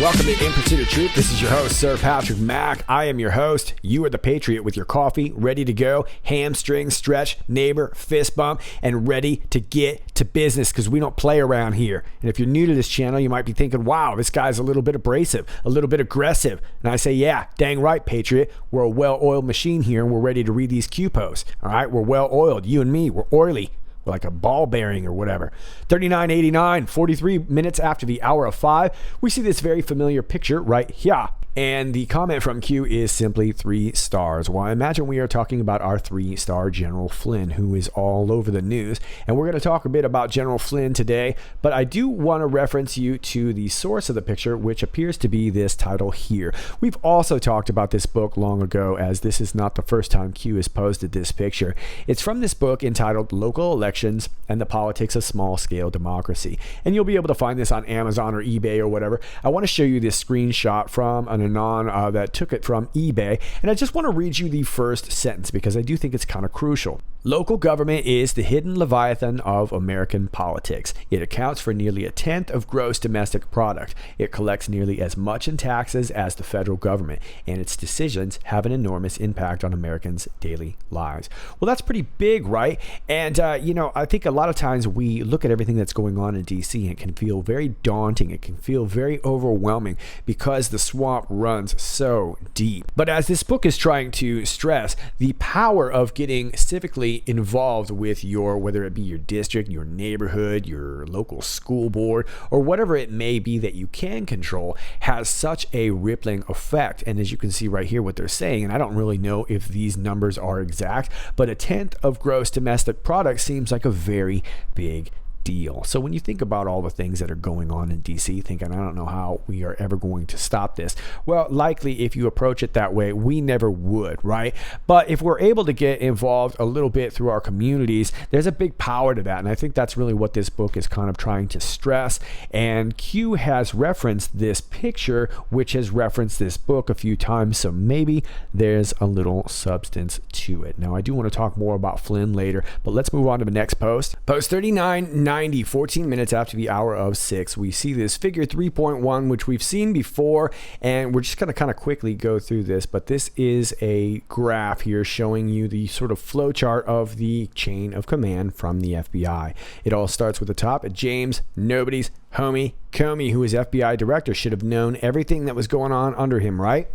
Welcome to In Pursuit of Truth. This is your host, Sir Patrick Mack. I am your host. You are the Patriot with your coffee, ready to go, hamstring stretch, neighbor, fist bump, and ready to get to business because we don't play around here. And if you're new to this channel, you might be thinking, wow, this guy's a little bit abrasive, a little bit aggressive. And I say, yeah, dang right, Patriot. We're a well-oiled machine here, and we're ready to read these Q posts. All right, we're well-oiled. You and me, we're oily. Like a ball bearing or whatever. 39:89, 43 minutes after the hour of 5, we see this very familiar picture right here. And the comment from Q is simply 3 stars. Well, I imagine we are talking about our 3-star General Flynn, who is all over the news. And we're going to talk a bit about General Flynn today, but I do want to reference you to the source of the picture, which appears to be this title here. We've also talked about this book long ago, as this is not the first time Q has posted this picture. It's from this book entitled Local Elections and the Politics of Small-Scale Democracy. And you'll be able to find this on Amazon or eBay or whatever. I want to show you this screenshot from an anon that took it from eBay, and I just want to read you the first sentence because I do think it's kind of crucial. Local government is the hidden leviathan of American politics. It accounts for nearly 1/10 of gross domestic product. It collects nearly as much in taxes as the federal government, and its decisions have an enormous impact on Americans' daily lives. Well, that's pretty big, right? And, I think a lot of times we look at everything that's going on in D.C. and it can feel very daunting. It can feel very overwhelming because the swamp runs so deep. But as this book is trying to stress, the power of getting civically involved with your, whether it be your district, your neighborhood, your local school board, or whatever it may be that you can control, has such a rippling effect. And as you can see right here what they're saying, and I don't really know if these numbers are exact, but 1/10 of gross domestic product seems like a very big deal. So when you think about all the things that are going on in DC, thinking, I don't know how we are ever going to stop this. Well, likely if you approach it that way, we never would, right? But if we're able to get involved a little bit through our communities, there's a big power to that. And I think that's really what this book is kind of trying to stress. And Q has referenced this picture, which has referenced this book a few times. So maybe there's a little substance to it. Now, I do want to talk more about Flynn later, but let's move on to the next post. Post 39:90, 14 minutes after the hour of 6, we see this figure 3.1, which we've seen before, and we're just going to kind of quickly go through this, but this is a graph here showing you the sort of flow chart of the chain of command from the FBI. It all starts with the top at James, nobody's homie, Comey, who is FBI director, should have known everything that was going on under him, right?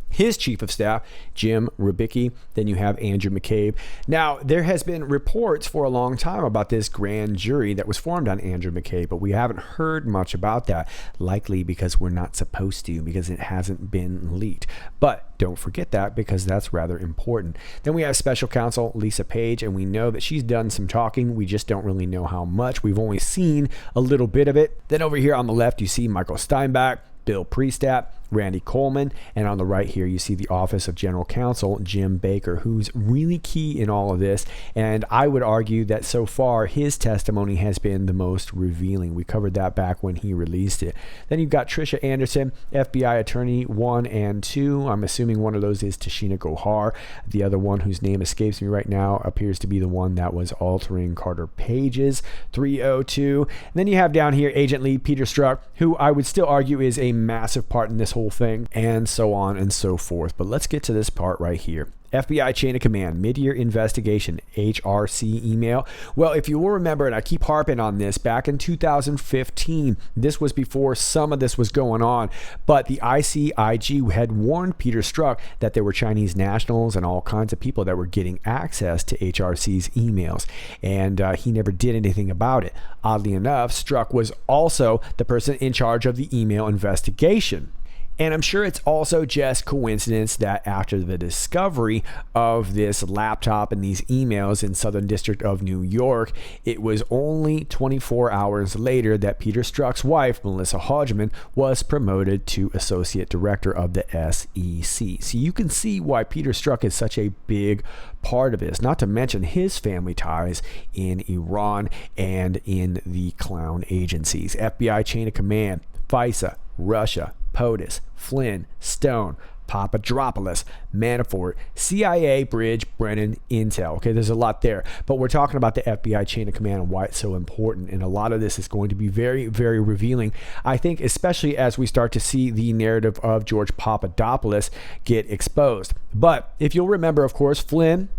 His chief of staff, Jim Rubicki. Then you have Andrew Mccabe. Now, there has been reports for a long time about this grand jury that was formed on Andrew Mccabe, but we haven't heard much about that, likely because we're not supposed to, because it hasn't been leaked. But don't forget that, because that's rather important. Then we have special counsel Lisa Page, and we know that she's done some talking. We just don't really know how much. We've only seen a little bit of it. Then over here on the left, you see Michael Steinbach, Bill Priestap, Randy Coleman, and on the right here you see the Office of General Counsel, Jim Baker, who's really key in all of this, and I would argue that so far his testimony has been the most revealing. We covered that back when he released it. Then you've got Tricia Anderson, FBI Attorney 1 and 2. I'm assuming one of those is Tashina Gohar. The other one, whose name escapes me right now, appears to be the one that was altering Carter Page's 302. And then you have down here Agent Lee Peter Strzok, who I would still argue is a massive part in this whole thing, and so on and so forth. But let's get to this part right here. FBI Chain of Command, Mid-Year Investigation, HRC email. Well, if you will remember, and I keep harping on this, back in 2015, this was before some of this was going on, but the ICIG had warned Peter Strzok that there were Chinese nationals and all kinds of people that were getting access to HRC's emails, and he never did anything about it. Oddly enough, Strzok was also the person in charge of the email investigation. And I'm sure it's also just coincidence that after the discovery of this laptop and these emails in Southern District of New York, it was only 24 hours later that Peter Strzok's wife, Melissa Hodgman, was promoted to Associate Director of the SEC. So you can see why Peter Strzok is such a big part of this, not to mention his family ties in Iran and in the clown agencies. FBI chain of command, FISA, Russia, POTUS, Flynn, Stone, Papadopoulos, Manafort, CIA, Bridge, Brennan, Intel. Okay, there's a lot there, but we're talking about the FBI chain of command and why it's so important. And a lot of this is going to be very, very revealing, I think, especially as we start to see the narrative of George Papadopoulos get exposed. But if you'll remember, of course, Flynn,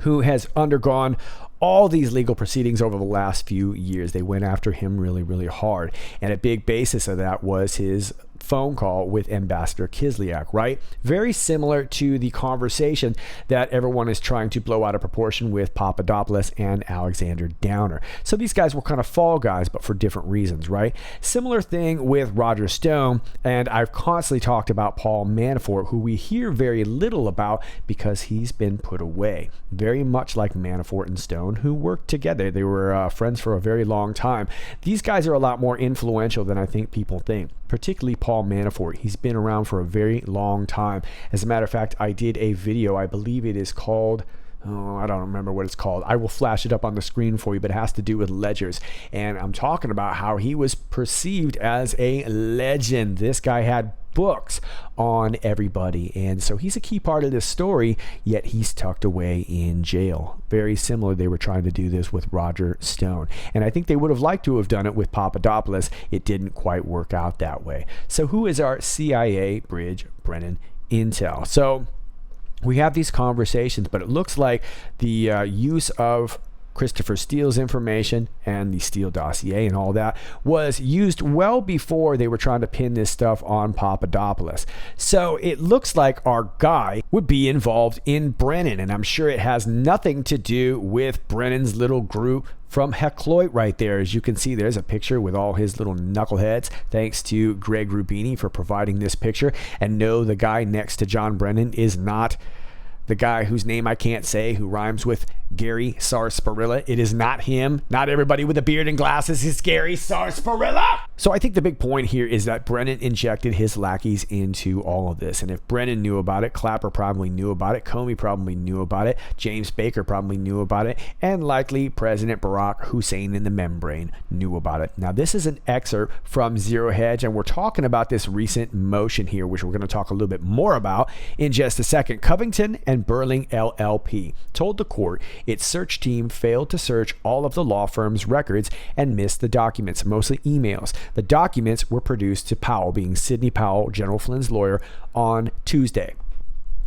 who has undergone all these legal proceedings over the last few years, they went after him really, really hard. And a big basis of that was his phone call with Ambassador Kislyak, right? Very similar to the conversation that everyone is trying to blow out of proportion with Papadopoulos and Alexander Downer. So these guys were kind of fall guys, but for different reasons, right? Similar thing with Roger Stone, and I've constantly talked about Paul Manafort, who we hear very little about because he's been put away. Very much like Manafort and Stone, who worked together. They were friends for a very long time. These guys are a lot more influential than I think people think, particularly Paul Manafort. He's been around for a very long time. As a matter of fact, I did a video, I believe it is called, I don't remember what it's called. I will flash it up on the screen for you, but it has to do with ledgers. And I'm talking about how he was perceived as a legend. This guy had books on everybody, and so he's a key part of this story, yet he's tucked away in jail. Very similar, they were trying to do this with Roger Stone, and I think they would have liked to have done it with Papadopoulos. It didn't quite work out that way. So who is our CIA, Bridge, Brennan, Intel? So we have these conversations, but it looks like the use of Christopher Steele's information and the Steele dossier and all that was used well before they were trying to pin this stuff on Papadopoulos. So it looks like our guy would be involved in Brennan, and I'm sure it has nothing to do with Brennan's little group from Hecloit right there. As you can see, there's a picture with all his little knuckleheads. Thanks to Greg Rubini for providing this picture. And no, the guy next to John Brennan is not the guy whose name I can't say, who rhymes with Gary Sarsaparilla. It is not him. Not everybody with a beard and glasses is Gary Sarsaparilla. So I think the big point here is that Brennan injected his lackeys into all of this. And if Brennan knew about it, Clapper probably knew about it, Comey probably knew about it, James Baker probably knew about it, and likely President Barack Hussein in the membrane knew about it. Now, this is an excerpt from Zero Hedge, and we're talking about this recent motion here, which we're going to talk a little bit more about in just a second. Covington and Burling LLP told the court its search team failed to search all of the law firm's records and missed the documents, mostly emails. The documents were produced to Powell, being Sidney Powell, General Flynn's lawyer, on Tuesday.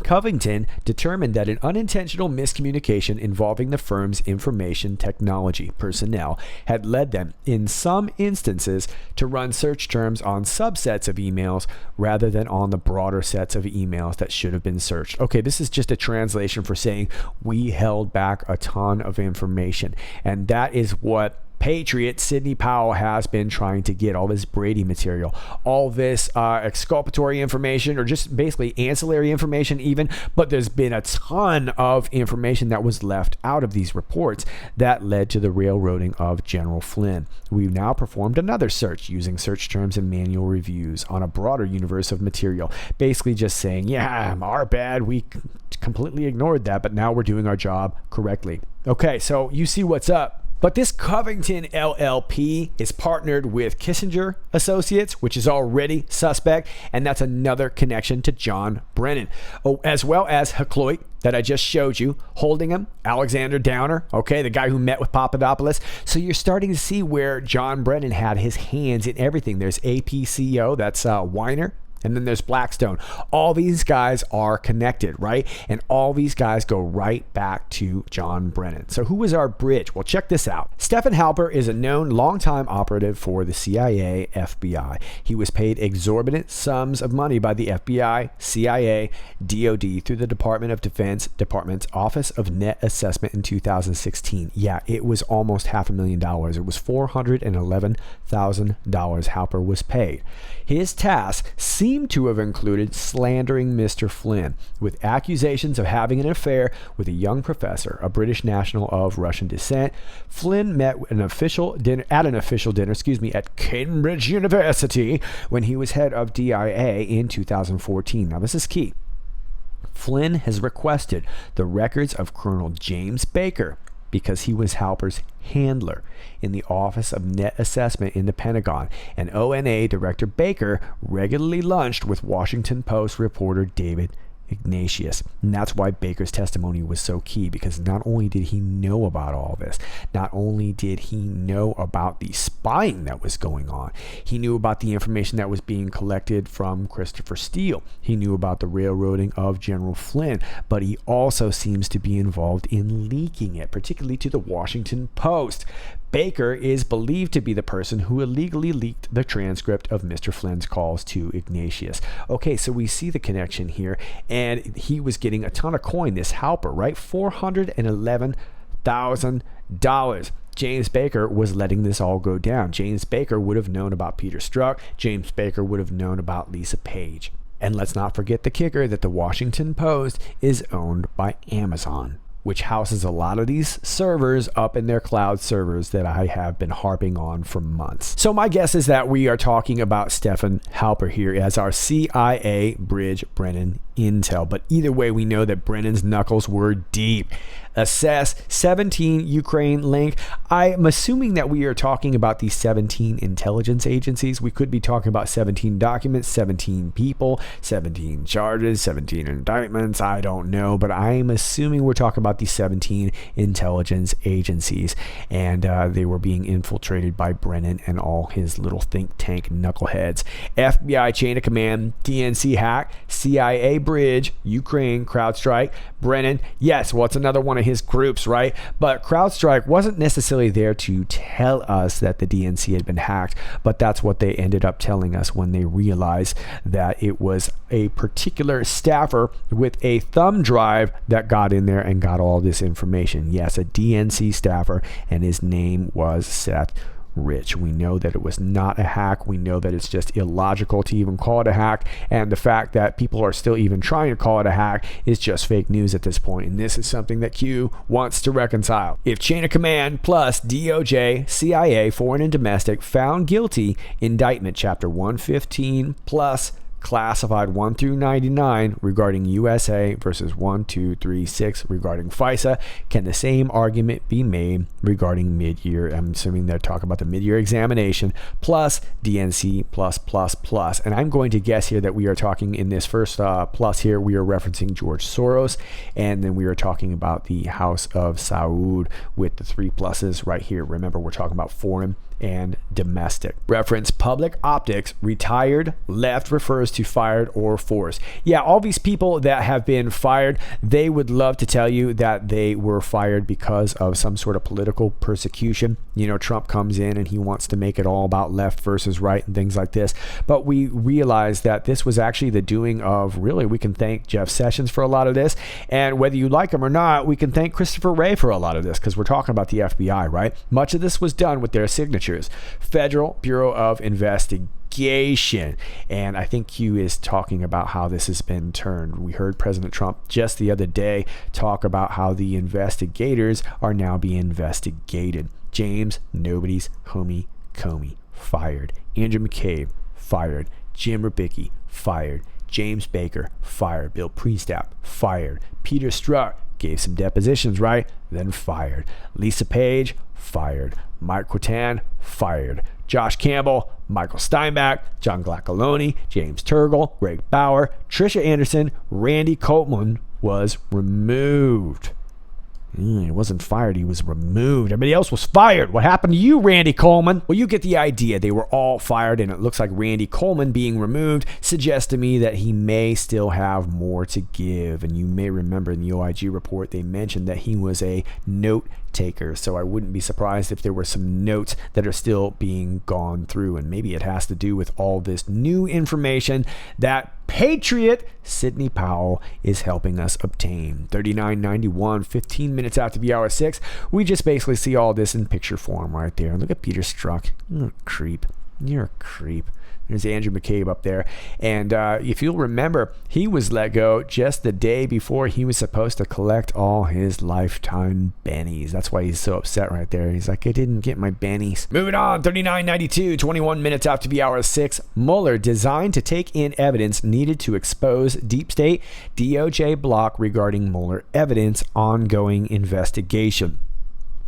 Covington determined that an unintentional miscommunication involving the firm's information technology personnel had led them, in some instances, to run search terms on subsets of emails rather than on the broader sets of emails that should have been searched. Okay, this is just a translation for saying we held back a ton of information, and that is what Patriot Sidney Powell has been trying to get. All this Brady material, all this exculpatory information, or just basically ancillary information even, but there's been a ton of information that was left out of these reports that led to the railroading of General Flynn. We've now performed another search using search terms and manual reviews on a broader universe of material, basically just saying, yeah, our bad, we completely ignored that, but now we're doing our job correctly. Okay, so you see what's up. But this Covington LLP is partnered with Kissinger Associates, which is already suspect, and that's another connection to John Brennan. Oh, as well as Hecloit that I just showed you, Holdingham, Alexander Downer, okay, the guy who met with Papadopoulos. So you're starting to see where John Brennan had his hands in everything. There's APCO, that's Weiner. And then there's Blackstone. All these guys are connected, right? And all these guys go right back to John Brennan. So who is our bridge? Well, check this out. Stefan Halper is a known longtime operative for the CIA, FBI. He was paid exorbitant sums of money by the FBI, CIA, DOD through the Department of Defense Department's Office of Net Assessment in 2016. Yeah, it was almost $500,000. It was $411,000 Halper was paid. His task seemed seem to have included slandering Mr. Flynn with accusations of having an affair with a young professor, a British national of Russian descent. Flynn met at an official dinner at Cambridge University when he was head of DIA in 2014. Now, this is key. Flynn has requested the records of Colonel James Baker because he was Halper's handler in the Office of Net Assessment in the Pentagon, and ONA Director Baker regularly lunched with Washington Post reporter David Ignatius. And that's why Baker's testimony was so key, because not only did he know about all this, not only did he know about the spying that was going on, he knew about the information that was being collected from Christopher Steele. He knew about the railroading of General Flynn, but he also seems to be involved in leaking it, particularly to the Washington Post. Baker is believed to be the person who illegally leaked the transcript of Mr. Flynn's calls to Ignatius. Okay, so we see the connection here, and he was getting a ton of coin, this Halper, right? $411,000. James Baker was letting this all go down. James Baker would have known about Peter Strzok. James Baker would have known about Lisa Page. And let's not forget the kicker that the Washington Post is owned by Amazon, which houses a lot of these servers up in their cloud servers that I have been harping on for months. So my guess is that we are talking about Stefan Halper here as our CIA Bridge Brennan intel. But either way, we know that Brennan's knuckles were deep. Assess 17 Ukraine link. I'm assuming that we are talking about these 17 intelligence agencies. We could be talking about 17 documents, 17 people, 17 charges, 17 indictments. I don't know, but I'm assuming we're talking about these 17 intelligence agencies, and they were being infiltrated by Brennan and all his little think tank knuckleheads. FBI chain of command, DNC hack, CIA bridge, Ukraine, CrowdStrike, Brennan. Yes, well, it's another one of his groups, right? But CrowdStrike wasn't necessarily there to tell us that the DNC had been hacked, but that's what they ended up telling us when they realized that it was a particular staffer with a thumb drive that got in there and got all this information. Yes, a DNC staffer, and his name was Seth Rich. We know that it was not a hack. We know that it's just illogical to even call it a hack, and the fact that people are still even trying to call it a hack is just fake news at this point, and this is something that Q wants to reconcile. If chain of command plus DOJ, CIA, foreign and domestic, found guilty, indictment chapter 115 plus classified 1 through 99 regarding USA versus 1, 2, 3, 6 regarding FISA, can the same argument be made regarding mid-year? I'm assuming they're talking about the mid-year examination plus DNC plus. And I'm going to guess here that we are talking in this first plus here, we are referencing George Soros, and then we are talking about the House of Saud with the 3 pluses right here. Remember, we're talking about foreign and domestic. Reference public optics, retired, left refers to fired or forced. Yeah, all these people that have been fired, they would love to tell you that they were fired because of some sort of political persecution. You know, Trump comes in and he wants to make it all about left versus right and things like this. But we realize that this was actually the doing of, really, we can thank Jeff Sessions for a lot of this. And whether you like him or not, we can thank Christopher Wray for a lot of this, because we're talking about the FBI, right? Much of this was done with their signatures. Federal Bureau of Investigation. And I think Q is talking about how this has been turned. We heard President Trump just the other day talk about how the investigators are now being investigated. James Nobody's Homie Comey, fired. Andrew Mccabe, fired. Jim Rubicki, fired. James Baker, fired. Bill Priestap, fired. Peter Strzok gave some depositions, right? Then fired. Lisa Page, fired. Mike Quatan, fired. Josh Campbell, Michael Steinbach, John Glacaloni, James Turgle, Greg Bauer, Trisha Anderson, Randy Coleman was removed. He wasn't fired, he was removed. Everybody else was fired. What happened to you, Randy Coleman? Well, you get the idea. They were all fired, and it looks like Randy Coleman being removed suggests to me that he may still have more to give. And you may remember in the OIG report, they mentioned that he was a note taker. So I wouldn't be surprised if there were some notes that are still being gone through. And maybe it has to do with all this new information that Patriot Sidney Powell is helping us obtain. 3991, 15 minutes after the hour 6. We just basically see all this in picture form right there. Look at Peter Strzok. Creep. You're a creep. There's Andrew Mccabe up there. And if you'll remember, he was let go just the day before he was supposed to collect all his lifetime bennies. That's why he's so upset right there. He's like, I didn't get my bennies. Moving on, 3992, 21 minutes after the hour of 6. Mueller designed to take in evidence needed to expose deep state DOJ block regarding Mueller evidence ongoing investigation.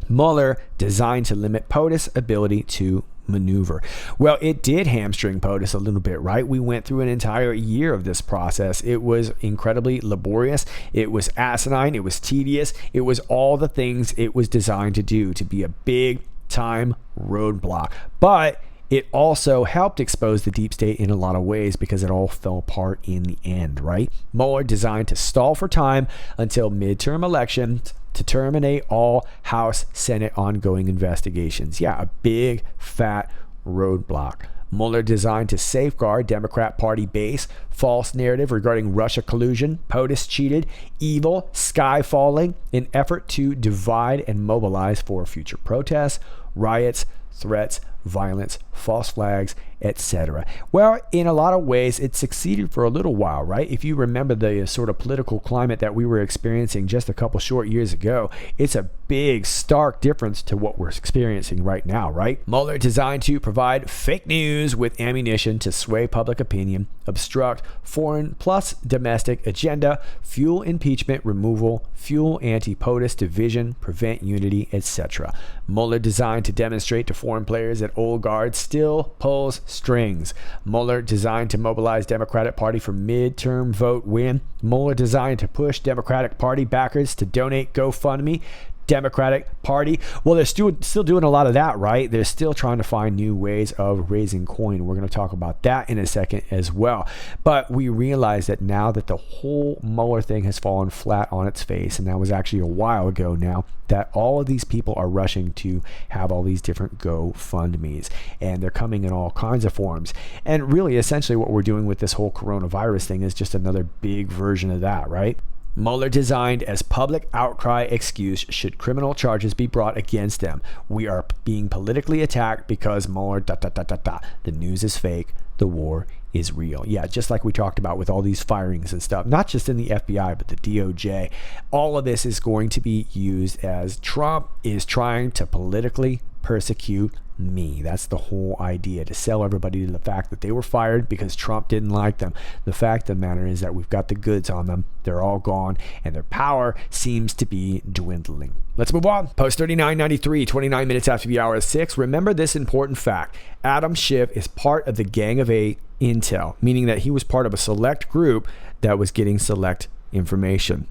Mueller designed to limit POTUS ability to maneuver. Well, it did hamstring POTUS a little bit, right? We went through an entire year of this process. It was incredibly laborious. It was asinine. It was tedious. It was all the things it was designed to do, to be a big time roadblock. But it also helped expose the deep state in a lot of ways because it all fell apart in the end, right? Mueller designed to stall for time until midterm elections to terminate all House, Senate ongoing investigations. Yeah, a big, fat roadblock. Mueller designed to safeguard Democrat Party base, false narrative regarding Russia collusion, POTUS cheated, evil, sky falling, in effort to divide and mobilize for future protests, riots, threats, violence, false flags, etc. Well, in a lot of ways, it succeeded for a little while, right? If you remember the sort of political climate that we were experiencing just a couple short years ago, it's a big, stark difference to what we're experiencing right now, right? Mueller designed to provide fake news with ammunition to sway public opinion, obstruct foreign plus domestic agenda, fuel impeachment removal, fuel anti-POTUS division, prevent unity, etc. Mueller designed to demonstrate to foreign players that old guard still pulls strings. Mueller designed to mobilize Democratic Party for midterm vote win. Mueller designed to push Democratic Party backers to donate GoFundMe. Democratic Party, well, they're still doing a lot of that, right? They're still trying to find new ways of raising coin. We're going to talk about that in a second as well. But we realize that now that the whole Mueller thing has fallen flat on its face, and that was actually a while ago now, that all of these people are rushing to have all these different GoFundMes, and they're coming in all kinds of forms. And really, essentially, what we're doing with this whole coronavirus thing is just another big version of that, right? Mueller designed as public outcry excuse should criminal charges be brought against them. We are being politically attacked because Mueller, The news is fake. The war is real. Yeah, just like we talked about with all these firings and stuff, not just in the FBI, but the DOJ. All of this is going to be used as Trump is trying to politically persecute me. That's the whole idea, to sell everybody to the fact that they were fired because Trump didn't like them. The fact of the matter is that we've got the goods on them. They're all gone, and their power seems to be dwindling. Let's move on. Post 3993, 29 minutes after the hour of 6. Remember this important fact. Adam Schiff is part of the Gang of Eight intel, meaning that he was part of a select group that was getting select information.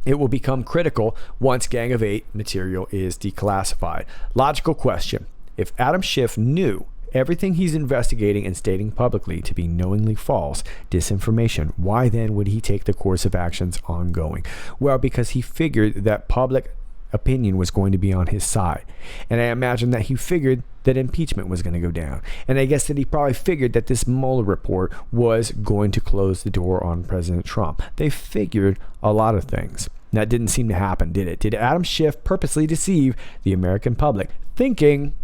It will become critical once Gang of Eight material is declassified. Logical question. If Adam Schiff knew everything he's investigating and stating publicly to be knowingly false, disinformation, why then would he take the course of actions ongoing? Well, because he figured that public opinion was going to be on his side. And I imagine that he figured that impeachment was going to go down. And I guess that he probably figured that this Mueller report was going to close the door on President Trump. They figured a lot of things. That didn't seem to happen, did it? Did Adam Schiff purposely deceive the American public, thinking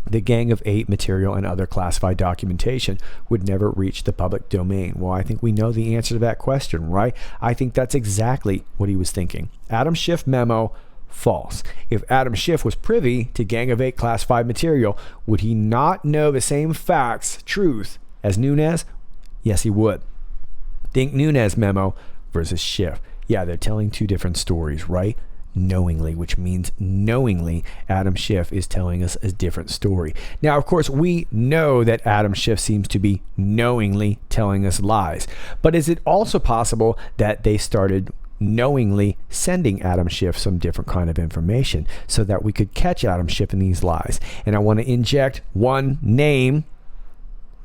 the Gang of Eight material and other classified documentation would never reach the public domain? Well, I think we know the answer to that question, right? I think that's exactly what he was thinking. Adam Schiff memo, false. If Adam Schiff was privy to Gang of Eight classified material, would he not know the same facts, truth, as Nunes? Yes, he would. Think Nunes memo versus Schiff. Yeah, they're telling two different stories, right? Knowingly, which means knowingly Adam Schiff is telling us a different story. Now, of course, we know that Adam Schiff seems to be knowingly telling us lies. But is it also possible that they started knowingly sending Adam Schiff some different kind of information so that we could catch Adam Schiff in these lies? And I want to inject one name.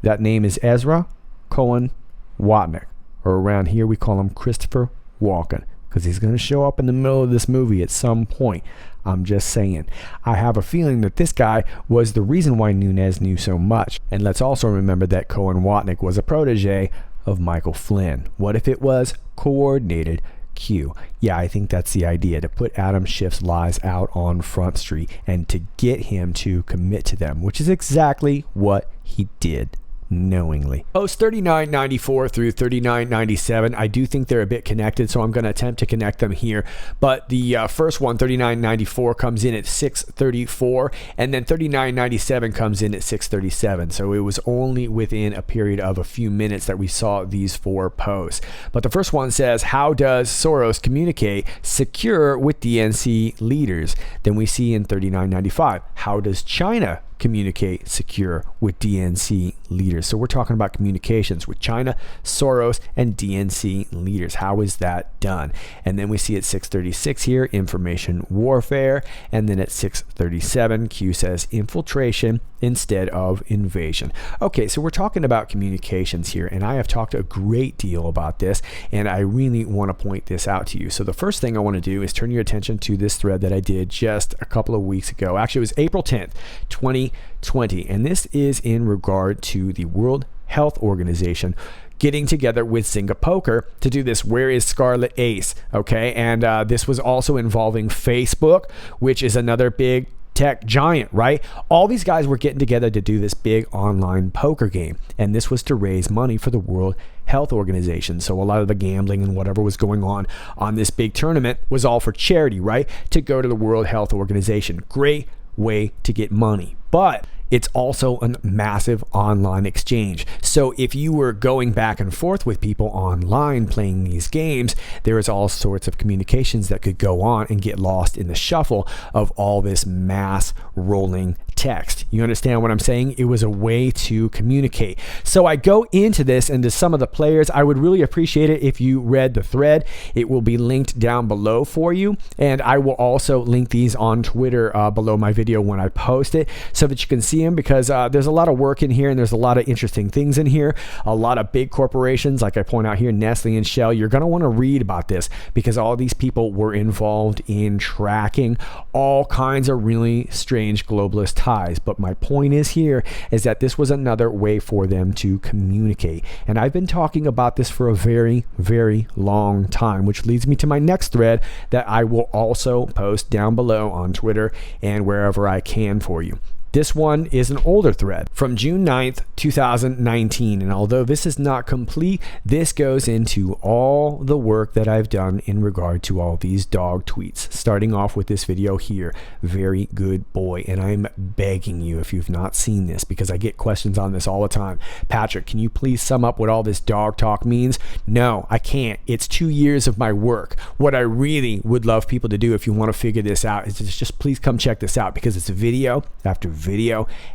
That name is Ezra Cohen Watnick, or around here we call him Christopher Walken, because he's going to show up in the middle of this movie at some point. I'm just saying. I have a feeling that this guy was the reason why Nunes knew so much. And let's also remember that Cohen Watnick was a protege of Michael Flynn. What if it was coordinated Q. Yeah, I think that's the idea, to put Adam Schiff's lies out on Front Street and to get him to commit to them, which is exactly what he did knowingly. Post 3994 through 3997, I do think they're a bit connected, so I'm going to attempt to connect them here. But the first one, 3994, comes in at 6:34, and then 3997 comes in at 6:37. So it was only within a period of a few minutes that we saw these four posts. But the first one says, how does Soros communicate secure with DNC leaders? Then we see in 3995, how does China communicate secure with DNC leaders? So we're talking about communications with China, Soros, and DNC leaders. How is that done? And then we see at 6:36 here, information warfare. And then at 6:37, Q says infiltration instead of invasion. Okay, so we're talking about communications here, and I have talked a great deal about this, and I really want to point this out to you. So the first thing I want to do is turn your attention to this thread that I did just a couple of weeks ago. Actually, it was April 10th, 2020, and this is in regard to the World Health Organization getting together with Zynga Poker to do this Where is Scarlet Ace? Okay, and this was also involving Facebook, which is another big tech giant, right? All these guys were getting together to do this big online poker game, and this was to raise money for the World Health Organization. So a lot of the gambling and whatever was going on this big tournament was all for charity, right? To go to the World Health Organization. Great way to get money, but it's also a massive online exchange. So if you were going back and forth with people online playing these games, there is all sorts of communications that could go on and get lost in the shuffle of all this mass rolling text. You understand what I'm saying? It was a way to communicate. So I go into this and to some of the players. I would really appreciate it if you read the thread. It will be linked down below for you, and I will also link these on Twitter below my video when I post it, so that you can see them, because there's a lot of work in here and there's a lot of interesting things in here. A lot of big corporations, like I point out here, Nestle and Shell. You're going to want to read about this, because all these people were involved in tracking all kinds of really strange globalist ties. But my point is here is that this was another way for them to communicate. And I've been talking about this for a very, very long time, which leads me to my next thread that I will also post down below on Twitter and wherever I can for you. This one is an older thread from June 9th, 2019. And although this is not complete, this goes into all the work that I've done in regard to all these dog tweets. Starting off with this video here, very good boy. And I'm begging you, if you've not seen this, because I get questions on this all the time. Patrick, can you please sum up what all this dog talk means? No, I can't. It's 2 years of my work. What I really would love people to do, if you want to figure this out, is just please come check this out, because it's video after video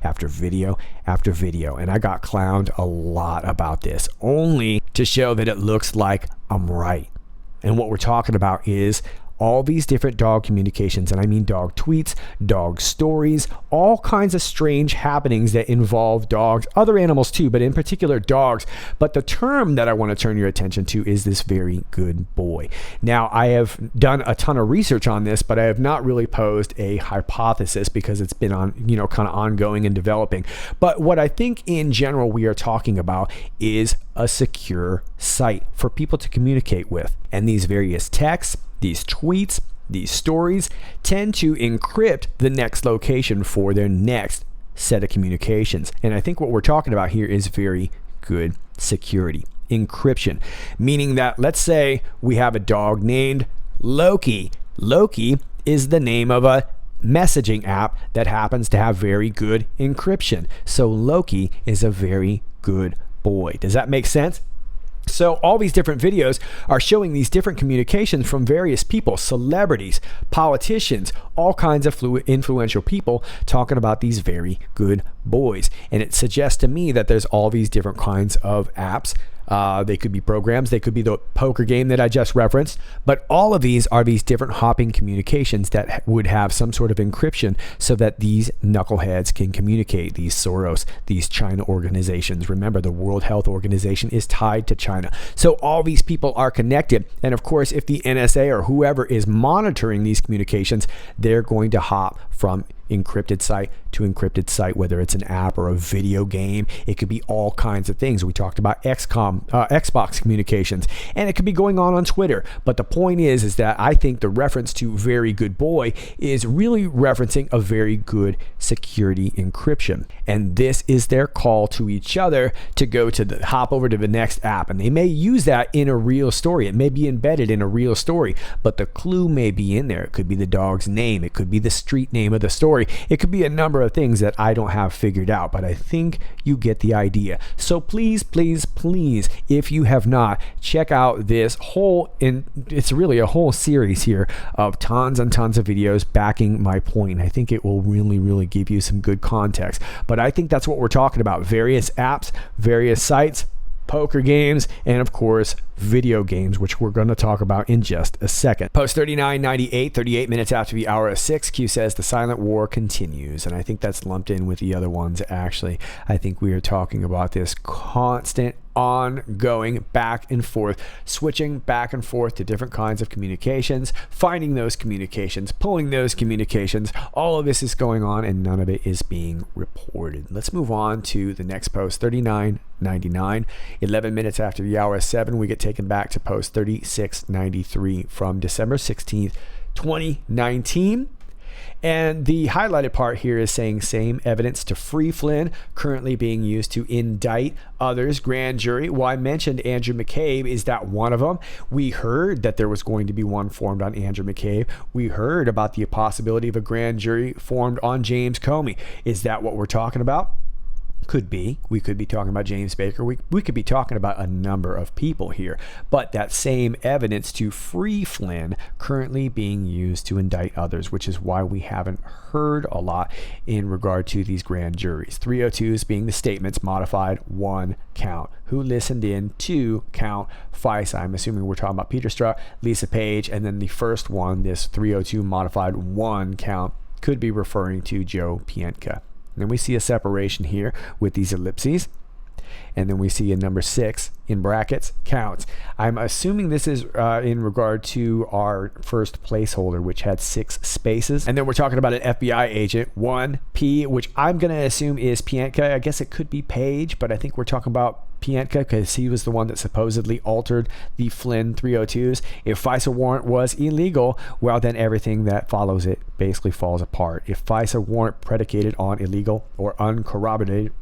after video after video, and I got clowned a lot about this, only to show that it looks like I'm right. And what we're talking about is all these different dog communications, and I mean dog tweets, dog stories, all kinds of strange happenings that involve dogs, other animals too, but in particular dogs. But the term that I want to turn your attention to is this very good boy. Now, I have done a ton of research on this, but I have not really posed a hypothesis, because it's been on, kind of ongoing and developing. But what I think in general we are talking about is a secure site for people to communicate with. And these various texts, these tweets, these stories tend to encrypt the next location for their next set of communications. And I think what we're talking about here is very good security. Encryption, meaning that, let's say we have a dog named Loki. Loki is the name of a messaging app that happens to have very good encryption. So Loki is a very good boy. Does that make sense? So all these different videos are showing these different communications from various people, celebrities, politicians, all kinds of influential people talking about these very good boys. And it suggests to me that there's all these different kinds of apps. They could be programs, they could be the poker game that I just referenced, but all of these are these different hopping communications that would have some sort of encryption so that these knuckleheads can communicate, these Soros, these China organizations. Remember, the World Health Organization is tied to China. So all these people are connected. And of course, if the NSA or whoever is monitoring these communications, they're going to hop from encrypted site to encrypted site, whether it's an app or a video game. It could be all kinds of things. We talked about Xbox communications, and it could be going on Twitter. But the point is that I think the reference to very good boy is really referencing a very good security encryption. And this is their call to each other to go to hop over to the next app. And they may use that in a real story. It may be embedded in a real story, but the clue may be in there. It could be the dog's name. It could be the street name of the story. It could be a number of things that I don't have figured out, but I think you get the idea. So please, please, please, if you have not, check out this it's really a whole series here of tons and tons of videos backing my point. I think it will really, really give you some good context. But I think that's what we're talking about. Various apps, various sites, poker games, and of course video games, which we're going to talk about in just a second. Post 3998, 38 minutes after the hour of 6, Q says the silent war continues. And I think that's lumped in with the other ones. Actually, I think we are talking about this constant ongoing back and forth, switching back and forth to different kinds of communications, finding those communications, pulling those communications. All of this is going on and none of it is being reported. Let's move on to the next post, 3999. 11 minutes after the hour of 7, we get taken back to post 3693 from December 16th, 2019. And the highlighted part here is saying same evidence to free Flynn currently being used to indict others. Grand jury. Well, I mentioned Andrew Mccabe. Is that one of them? We heard that there was going to be one formed on Andrew Mccabe. We heard about the possibility of a grand jury formed on James Comey. Is that what we're talking about? Could be. We could be talking about James Baker. We could be talking about a number of people here. But that same evidence to free Flynn currently being used to indict others, which is why we haven't heard a lot in regard to these grand juries. 302s being the statements modified, 1 count. Who listened in, 2 count. FISA, I'm assuming we're talking about Peter Strzok, Lisa Page, and then the first one, this 302 modified 1 count, could be referring to Joe Pientka. Then we see a separation here with these ellipses. And then we see a number 6 in brackets, counts. I'm assuming this is in regard to our first placeholder, which had 6 spaces. And then we're talking about an FBI agent, 1P, which I'm going to assume is Pientka. I guess it could be Page, but I think we're talking about Pientka because he was the one that supposedly altered the Flynn 302s. If FISA warrant was illegal, well, then everything that follows it basically falls apart. If FISA warrant predicated on illegal or uncorroborated,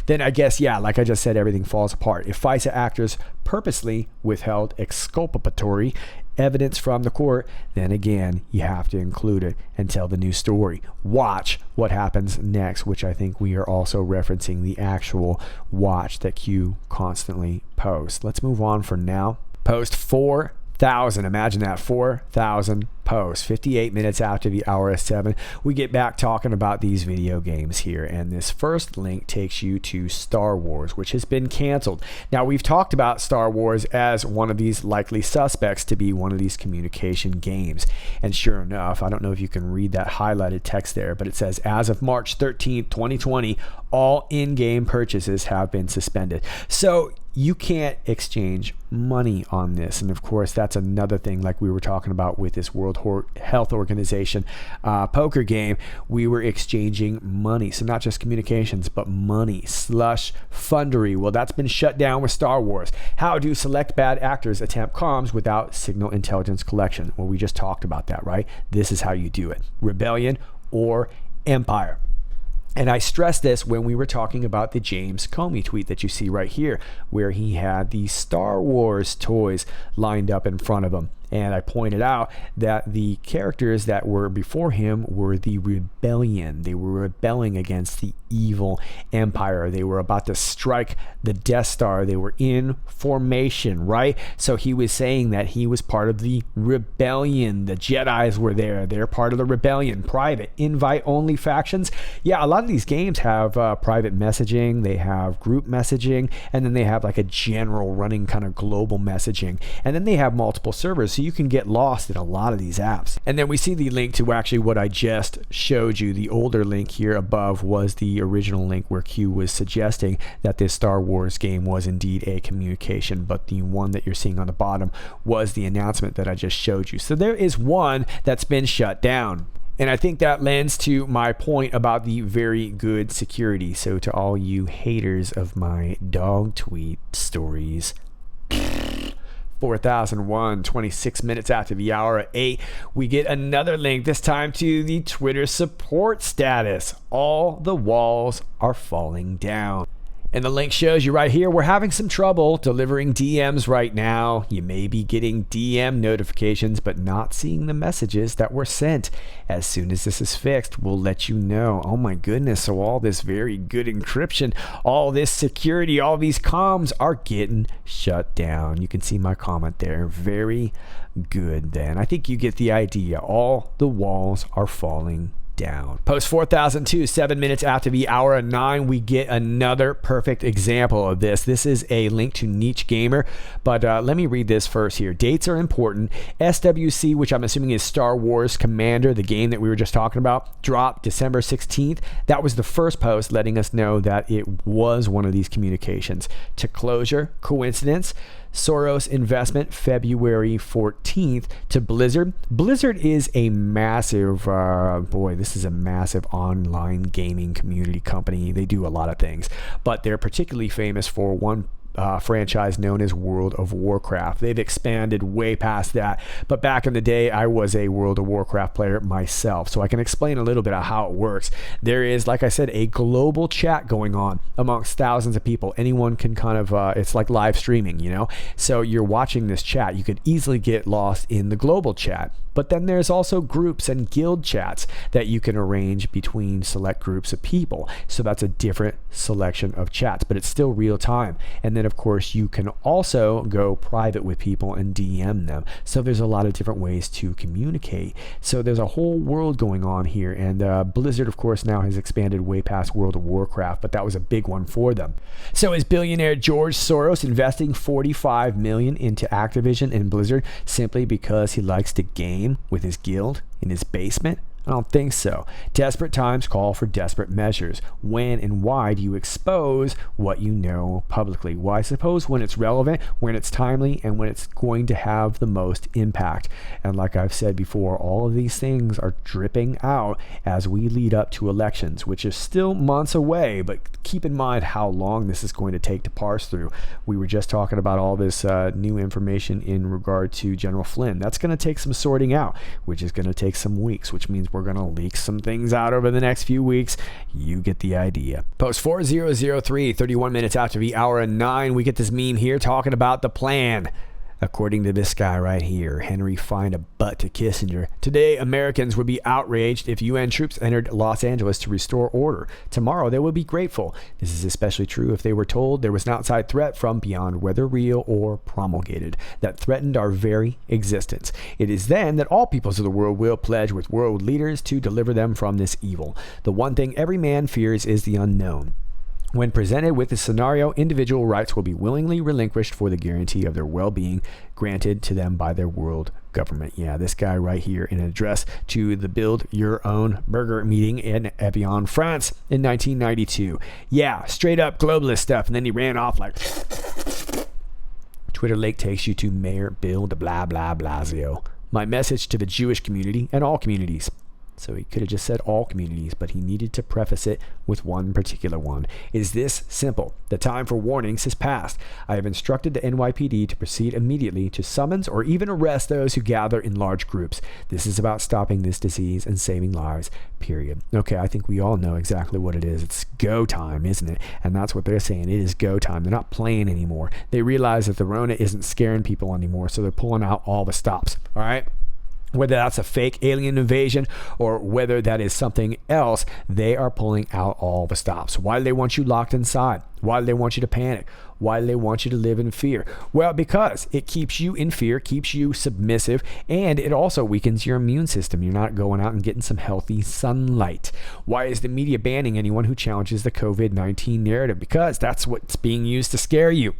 then I guess, yeah, like I just said, everything falls apart. If FISA actors purposely withheld exculpatory evidence from the court, then again, you have to include it and tell the new story. Watch what happens next, which I think we are also referencing the actual watch that Q constantly posts. Let's move on for now. Post 4,000. Imagine that, 4,000 posts. 58 minutes after the hour of 7, we get back talking about these video games here. And this first link takes you to Star Wars, which has been canceled. Now, we've talked about Star Wars as one of these likely suspects to be one of these communication games. And sure enough, I don't know if you can read that highlighted text there, but it says, as of March 13th, 2020, all in-game purchases have been suspended. So you can't exchange money on this. And of course, that's another thing, like we were talking about with this World Health Organization poker game. We were exchanging money. So not just communications, but money. Slush fundery. Well, that's been shut down with Star Wars. How do select bad actors attempt comms without signal intelligence collection? Well, we just talked about that, right? This is how you do it. Rebellion or empire. And I stressed this when we were talking about the James Comey tweet that you see right here, where he had the Star Wars toys lined up in front of him. And I pointed out that the characters that were before him were the rebellion. They were rebelling against the evil empire. They were about to strike the Death Star. They were in formation, right? So he was saying that he was part of the rebellion. The Jedis were there. They're part of the rebellion. Private, invite-only factions. Yeah, a lot of these games have private messaging. They have group messaging. And then they have like a general running kind of global messaging. And then they have multiple servers. So you can get lost in a lot of these apps. And then we see the link to actually what I just showed you. The older link here above was the original link where Q was suggesting that this Star Wars game was indeed a communication, but the one that you're seeing on the bottom was the announcement that I just showed you. So there is one that's been shut down. And I think that lends to my point about the very good security. So to all you haters of my dog tweet stories, 4001, 26 minutes after the hour at 8, we get another link, this time to the Twitter support status. All the walls are falling down. And the link shows you right here, we're having some trouble delivering DMs right now. You may be getting DM notifications, but not seeing the messages that were sent. As soon as this is fixed, we'll let you know. Oh my goodness, so all this very good encryption, all this security, all these comms are getting shut down. You can see my comment there. Very good then. I think you get the idea. All the walls are falling down. Post 4002, 7 minutes after the hour of 9, we get another perfect example of this. This is a link to Niche Gamer, but let me read this first here. Dates are important. SWC, which I'm assuming is Star Wars Commander, the game that we were just talking about, dropped December 16th. That was the first post letting us know that it was one of these communications. To Closure, coincidence? Soros investment February 14th to Blizzard. Blizzard is a massive, this is a massive online gaming community company. They do a lot of things, but they're particularly famous for one franchise known as World of Warcraft. They've expanded way past that, but back in the day I was a World of Warcraft player myself, so I can explain a little bit of how it works. There is, like I said, a global chat going on amongst thousands of people. Anyone can kind of it's like live streaming, you know, so you're watching this chat. You could easily get lost in the global chat, but then there's also groups and guild chats that you can arrange between select groups of people, so that's a different selection of chats, but it's still real time. And then of course you can also go private with people and DM them. So there's a lot of different ways to communicate. So there's a whole world going on here, and Blizzard of course now has expanded way past World of Warcraft, but that was a big one for them. So is billionaire George Soros investing $45 million into Activision and Blizzard simply because he likes to game with his guild in his basement? I don't think so. Desperate times call for desperate measures. When and why do you expose what you know publicly? Well, I suppose when it's relevant, when it's timely, and when it's going to have the most impact. And like I've said before, all of these things are dripping out as we lead up to elections, which is still months away, but keep in mind how long this is going to take to parse through. We were just talking about all this new information in regard to General Flynn. That's going to take some sorting out, which is going to take some weeks, which means we're going to leak some things out over the next few weeks. You get the idea. Post 4003, 31 minutes after the hour of 9, we get this meme here talking about the plan. According to this guy right here, Henry Find a Butt to Kissinger. Today, Americans would be outraged if UN troops entered Los Angeles to restore order. Tomorrow, they would be grateful. This is especially true if they were told there was an outside threat from beyond, whether real or promulgated, that threatened our very existence. It is then that all peoples of the world will pledge with world leaders to deliver them from this evil. The one thing every man fears is the unknown. When presented with this scenario, individual rights will be willingly relinquished for the guarantee of their well-being granted to them by their world government. Yeah, this guy right here in an address to the Build Your Own Burger meeting in Evian, France in 1992. Yeah, straight up globalist stuff. And then he ran off like... Twitter link takes you to Mayor Bill de blah blah Blasio. My message to the Jewish community and all communities. So he could have just said all communities, but he needed to preface it with one particular one. Is this simple? The time for warnings has passed. I have instructed the NYPD to proceed immediately to summons or even arrest those who gather in large groups. This is about stopping this disease and saving lives, period. Okay, I think we all know exactly what it is. It's go time, isn't it? And that's what they're saying. It is go time. They're not playing anymore. They realize that the Rona isn't scaring people anymore, so they're pulling out all the stops, all right? Whether that's a fake alien invasion or whether that is something else, they are pulling out all the stops. Why do they want you locked inside? Why do they want you to panic? Why do they want you to live in fear? Well, because it keeps you in fear, keeps you submissive, and it also weakens your immune system. You're not going out and getting some healthy sunlight. Why is the media banning anyone who challenges the COVID-19 narrative? Because that's what's being used to scare you.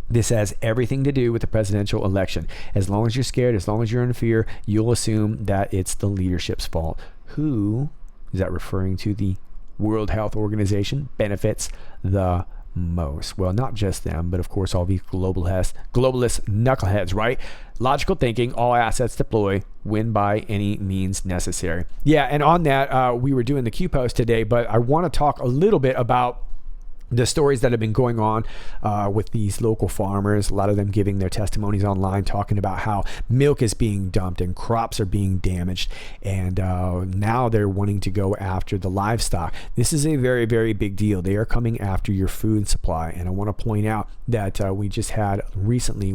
This has everything to do with the presidential election. As long as you're scared, as long as you're in fear, you'll assume that it's the leadership's fault. Who is that referring to? The World Health Organization benefits the most. Well, not just them, but of course all these globalist knuckleheads, right? Logical thinking, all assets deploy, win by any means necessary. Yeah, and on that, we were doing the Q post today, but I want to talk a little bit about the stories that have been going on with these local farmers, a lot of them giving their testimonies online, talking about how milk is being dumped and crops are being damaged. And now they're wanting to go after the livestock. This is a very, very big deal. They are coming after your food supply. And I want to point out that we just had recently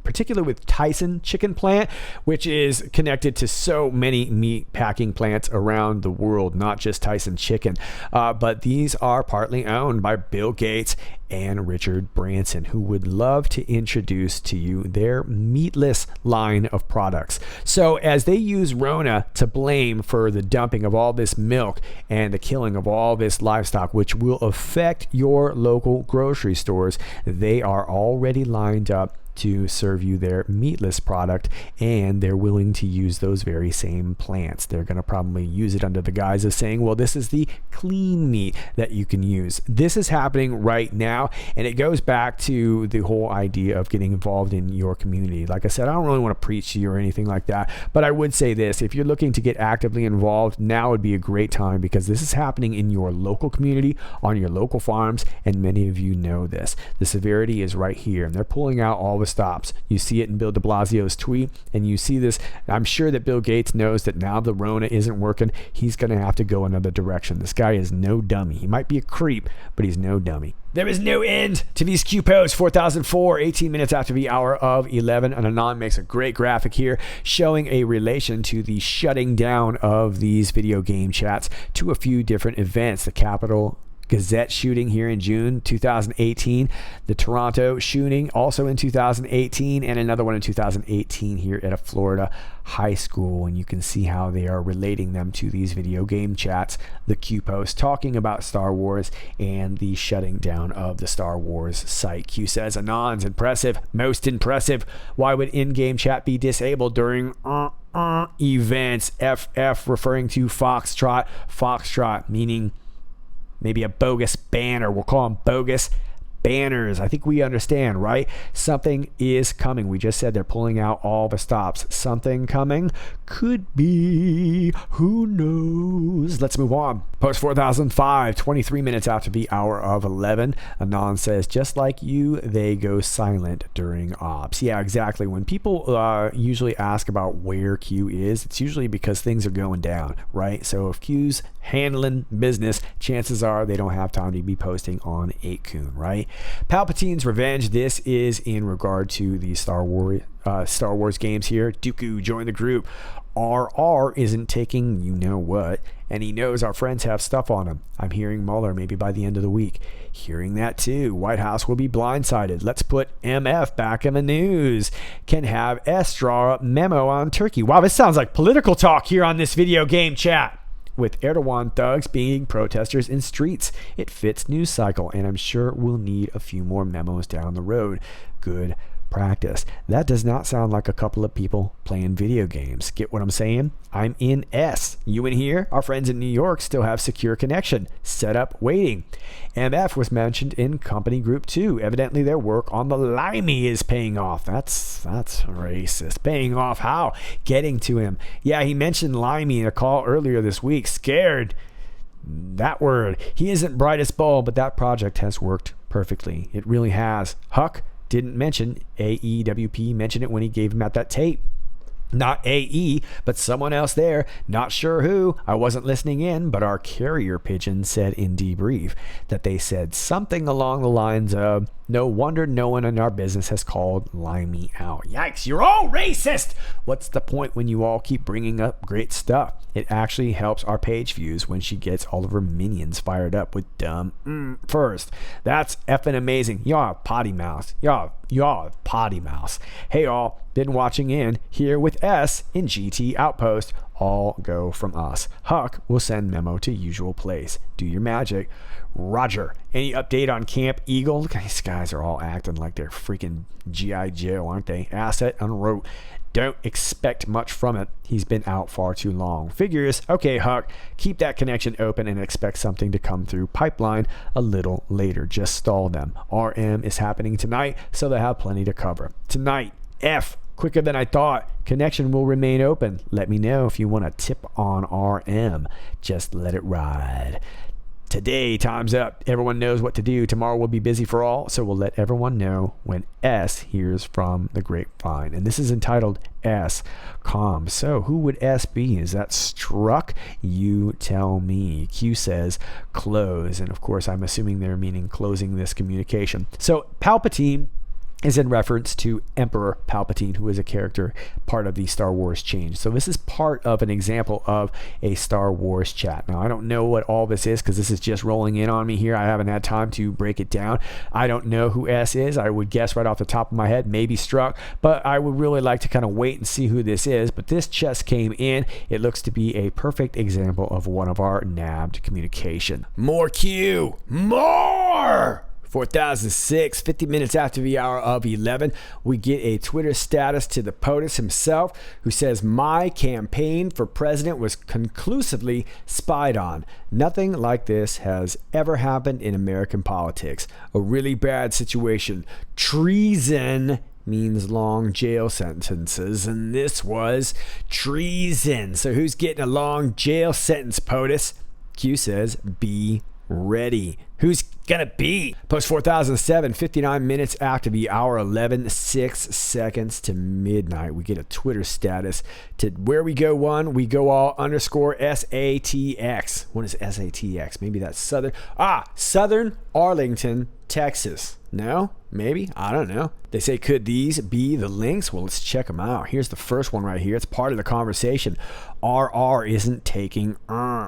particularly with Tyson chicken plant, which is connected to so many meat packing plants around the world, not just Tyson chicken. But these are partly owned by Bill Gates and Richard Branson, who would love to introduce to you their meatless line of products. So as they use Rona to blame for the dumping of all this milk and the killing of all this livestock, which will affect your local grocery stores, they are already lined up to serve you their meatless product, and they're willing to use those very same plants. They're going to probably use it under the guise of saying, well, this is the clean meat that you can use. This is happening right now, and it goes back to the whole idea of getting involved in your community. Like I said, I don't really want to preach to you or anything like that, but I would say this: if you're looking to get actively involved, now would be a great time, because this is happening in your local community, on your local farms, and many of you know this. The severity is right here, and they're pulling out all the stops. You see it in Bill de Blasio's tweet, and you see this. I'm sure that Bill Gates knows that now the Rona isn't working. He's going to have to go another direction. This guy is no dummy. He might be a creep, but he's no dummy. There is no end to these Q posts. 4004, 18 minutes after the hour of 11. And Anon makes a great graphic here showing a relation to the shutting down of these video game chats to a few different events. The Capitol Gazette shooting here in June 2018, the Toronto shooting also in 2018, and another one in 2018 here at a Florida high school. And you can see how they are relating them to these video game chats. The Q post talking about Star Wars and the shutting down of the Star Wars site. Q says, Anon's impressive, most impressive. Why would in-game chat be disabled during events? FF referring to Foxtrot meaning maybe a bogus banner. We'll call them bogus banners. I think we understand, right? Something is coming. We just said they're pulling out all the stops. Something coming? Could be. Who knows? Let's move on. Post 4005, 23 minutes after the hour of 11. Anon says, just like you, they go silent during ops. Yeah, exactly. When people usually ask about where Q is, it's usually because things are going down, right? So if Q's handling business, chances are they don't have time to be posting on 8kun, right? Palpatine's Revenge. This is in regard to the Star Wars games here. Dooku joined the group. RR isn't taking you know what, and he knows our friends have stuff on him. I'm hearing Mueller maybe by the end of the week. Hearing that too. White House will be blindsided. Let's put MF back in the news. Can have S draw up memo on Turkey. Wow, this sounds like political talk here on this video game chat. With Erdogan thugs being protesters in streets. It fits news cycle, and I'm sure we'll need a few more memos down the road. Good practice. That does not sound like a couple of people playing video games. Get what I'm saying? I'm in S. You in here? Our friends in New York still have secure connection. Set up waiting. MF was mentioned in company group 2. Evidently their work on the Limey is paying off. That's racist. Paying off how? Getting to him. Yeah, he mentioned Limey in a call earlier this week. Scared. That word. He isn't brightest bulb, but that project has worked perfectly. It really has. Huck didn't mention AEWP, mentioned it when he gave him out that tape. Not AE, but someone else there. Not sure who. I wasn't listening in, but our carrier pigeon said in debrief that they said something along the lines of, no wonder no one in our business has called Limey out. Yikes, you're all racist! What's the point when you all keep bringing up great stuff? It actually helps our page views when she gets all of her minions fired up with dumb first. That's effing amazing. Y'all have potty mouths. Y'all have potty mouths. Hey y'all, been watching in here with S in GT Outpost. all go from us. Huck will send memo to usual place. Do your magic. Roger. Any update on Camp Eagle? Look, these guys are all acting like they're freaking G.I. Joe, aren't they? Asset unwrote. Don't expect much from it. He's been out far too long. Figures. Okay, Huck, keep that connection open and expect something to come through pipeline a little later. Just stall them. RM is happening tonight, so they have plenty to cover. Tonight, F. Quicker than I thought. Connection will remain open. Let me know if you want to tip on RM. Just let it ride. Today, time's up. Everyone knows what to do. Tomorrow will be busy for all, so we'll let everyone know when S hears from the grapevine. And this is entitled S Com. So who would S be? Is that Struck? You tell me. Q says close. And of course, I'm assuming they're meaning closing this communication. So Palpatine is in reference to Emperor Palpatine, who is a character part of the Star Wars change. So this is part of an example of a Star Wars chat. Now, I don't know what all this is because this is just rolling in on me here. I haven't had time to break it down. I don't know who S is. I would guess right off the top of my head, maybe Struck, but I would really like to kind of wait and see who this is. But this just came in. It looks to be a perfect example of one of our nabbed communication. More Q. More! 4006, 50 minutes after the hour of 11, we get a Twitter status to the POTUS himself, who says, my campaign for president was conclusively spied on. Nothing like this has ever happened in American politics. A really bad situation. Treason means long jail sentences, and this was treason. So who's getting a long jail sentence, POTUS? Q says, be ready. Who's gonna be? Post 4007, 59 minutes after the hour 11, 6 seconds to midnight. We get a Twitter status to where we go one, we go all underscore SATX. What is SATX? Maybe that's Southern Arlington, Texas. No? Maybe? I don't know. They say, could these be the links? Well, let's check them out. Here's the first one right here. It's part of the conversation. RR isn't taking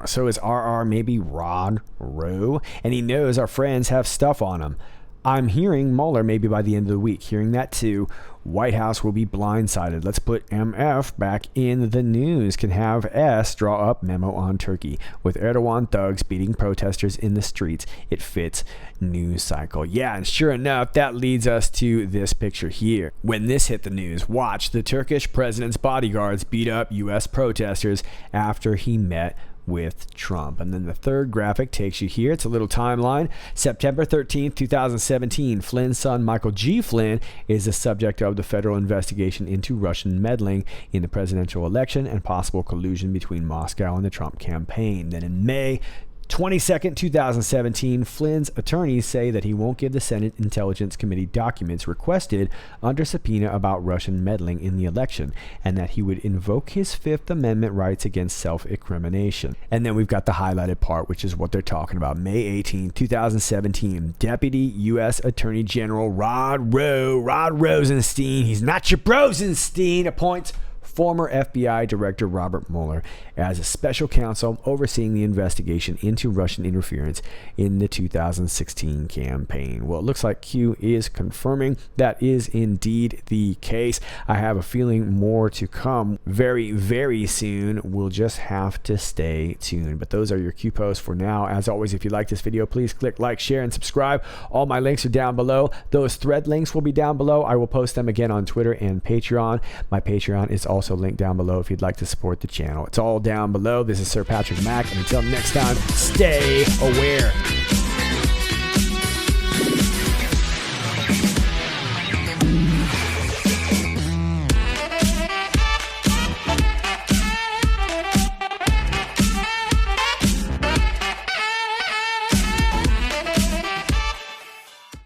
so is RR maybe Rod Rowe? And he knows our friends have stuff on him. I'm hearing Mueller maybe by the end of the week. Hearing that too. White House will be blindsided. Let's put MF back in the news. Can have S draw up memo on Turkey. With Erdogan thugs beating protesters in the streets. It fits news cycle. Yeah, and sure enough, that leads us to this picture here. When this hit the news, watch the Turkish president's bodyguards beat up U.S. protesters after he met with Trump. And then the third graphic takes you here. It's a little timeline. September 13th, 2017. Flynn's son, Michael G. Flynn, is the subject of the federal investigation into Russian meddling in the presidential election and possible collusion between Moscow and the Trump campaign. Then in May 22nd, 2017, Flynn's attorneys say that he won't give the Senate Intelligence Committee documents requested under subpoena about Russian meddling in the election, and that he would invoke his Fifth Amendment rights against self-incrimination. And then we've got the highlighted part, which is what they're talking about. May 18, 2017, Deputy U.S. Attorney General Rod Rosenstein, he's not your Rosenstein, appoints former FBI Director Robert Mueller as a special counsel overseeing the investigation into Russian interference in the 2016 campaign. Well, it looks like Q is confirming that is indeed the case. I have a feeling more to come very, very soon. We'll just have to stay tuned. But those are your Q posts for now. As always, if you like this video, please click like, share, and subscribe. All my links are down below. Those thread links will be down below. I will post them again on Twitter and Patreon. My Patreon is also linked down below if you'd like to support the channel. It's all down below. This is Sir Patrick Mack, and until next time, stay aware.